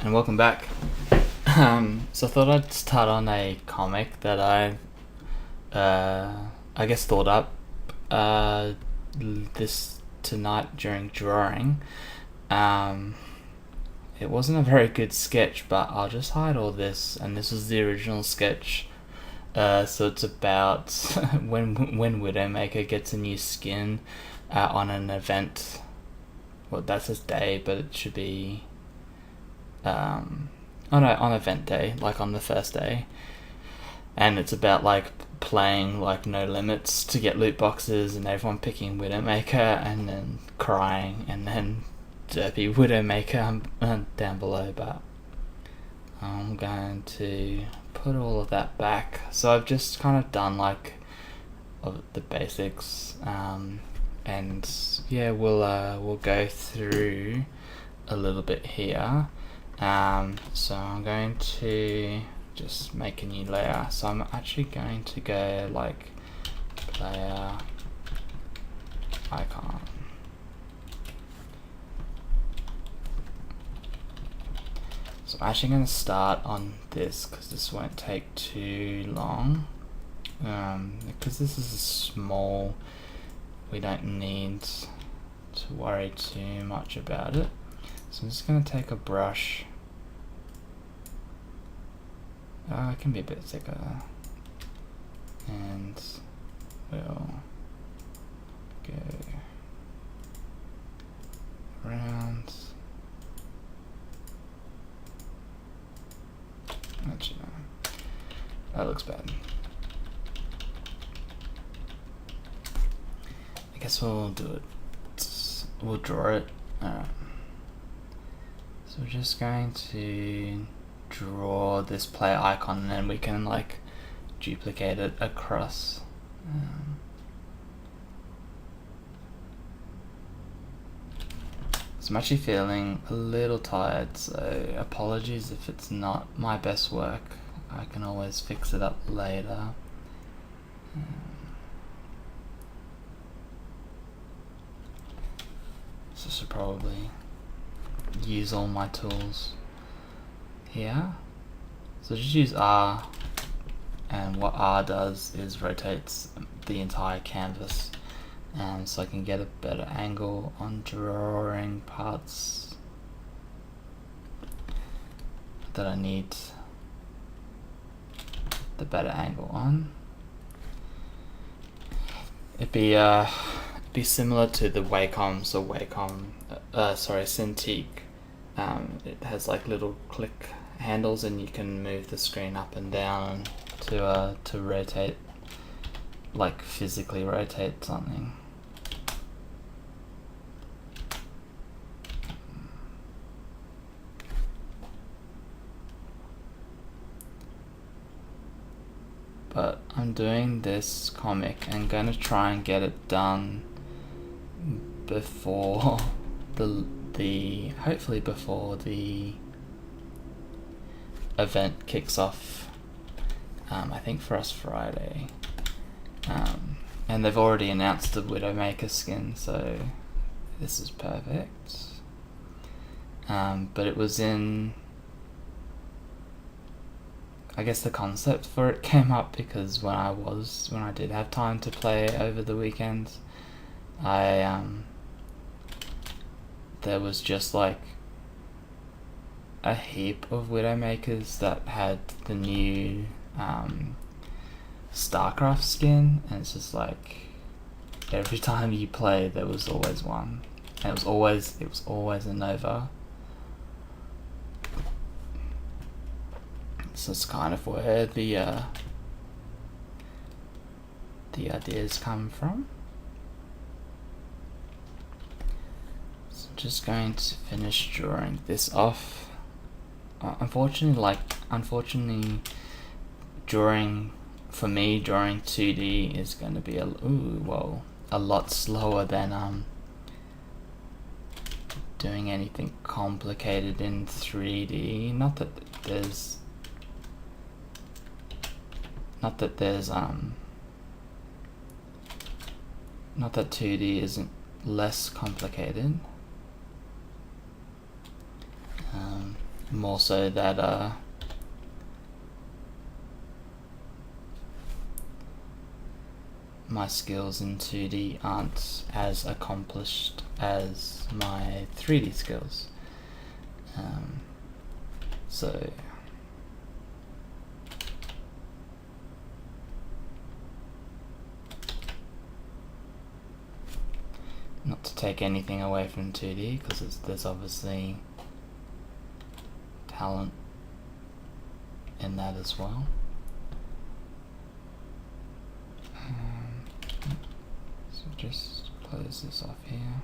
and welcome back. So I thought I'd start on a comic that I guess thought up this tonight during drawing. It wasn't a very good sketch, but I'll just hide all this, and this was the original sketch. So it's about when Widowmaker gets a new skin on an event. Well, that's his day, but it should be on event day, like on the first day. And it's about like playing like No Limits to get loot boxes, and everyone picking Widowmaker and then crying, and then derpy Widowmaker down below. But I'm going to put all of that back. So I've just kind of done like of the basics, and yeah, we'll go through a little bit here. So I'm going to just make a new layer. So I'm actually going to go like player icon. So I'm actually going to start on this because this won't take too long. Because this is small, we don't need to worry too much about it. So I'm just going to take a brush. It can be a bit thicker. And we'll go around. Actually, no. That looks bad. I guess we'll do it. We'll draw it. Alright. So we're just going to draw this player icon, and then we can like duplicate it across. So I'm actually feeling a little tired, so apologies if it's not my best work. I can always fix it up later. So I should probably use all my tools here. So just use R, and what R does is rotates the entire canvas, so I can get a better angle on drawing parts that I need the better angle on. It'd be similar to the Wacom. So Cintiq. It has like little click handles, and you can move the screen up and down to rotate, like physically rotate something. But I'm doing this comic and gonna try and get it done before hopefully before the event kicks off. I think for us Friday. And they've already announced the Widowmaker skin, so this is perfect. But it was in, I guess the concept for it came up because when I did have time to play over the weekend, there was just like a heap of Widowmakers that had the new StarCraft skin, and it's just like every time you play there was always one, and it was always a Nova. So it's kind of where the ideas come from. So I'm just going to finish drawing this off. Unfortunately, drawing 2D is going to be a lot slower than doing anything complicated in 3D. Not that 2D isn't less complicated. more so that my skills in 2D aren't as accomplished as my 3D skills. So not to take anything away from 2D, because there's obviously talent in that as well. So just close this off here.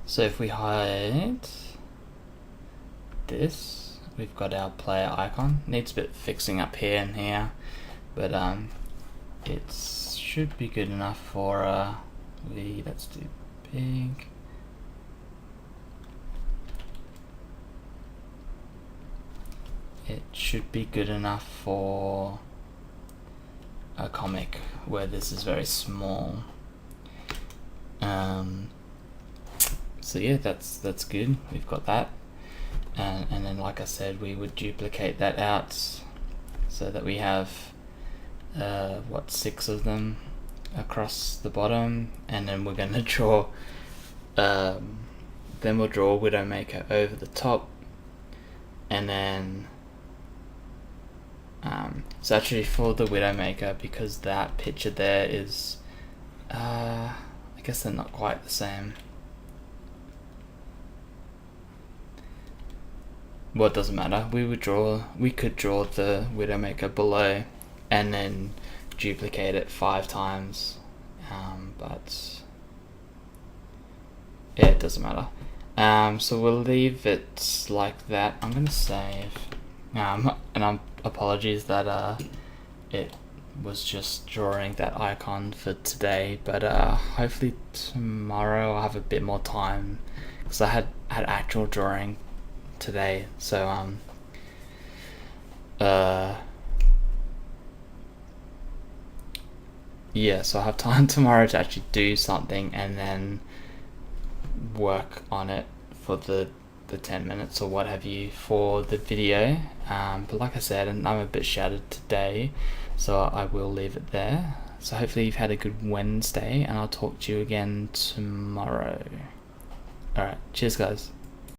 So if we hide this, we've got our player icon. Needs a bit of fixing up here and here, but it should be good enough for let's do big. It should be good enough for a comic where this is very small. So yeah, that's good. We've got that, and then like I said, we would duplicate that out so that we have 6 of them across the bottom, and then we're gonna draw. Then we'll draw Widowmaker over the top, and then so actually for the Widowmaker, because that picture there is I guess they're not quite the same. Well, it doesn't matter. We could draw the Widowmaker below and then duplicate it 5 times, but yeah, it doesn't matter. So we'll leave it like that. I'm gonna save. And apologies that it was just drawing that icon for today, but hopefully tomorrow I'll have a bit more time, because I had actual drawing today, so yeah, so I have time tomorrow to actually do something and then work on it for the 10 minutes or what have you for the video. But like I said, and I'm a bit shattered today, so I will leave it there. So hopefully you've had a good Wednesday, and I'll talk to you again tomorrow. Alright, cheers guys.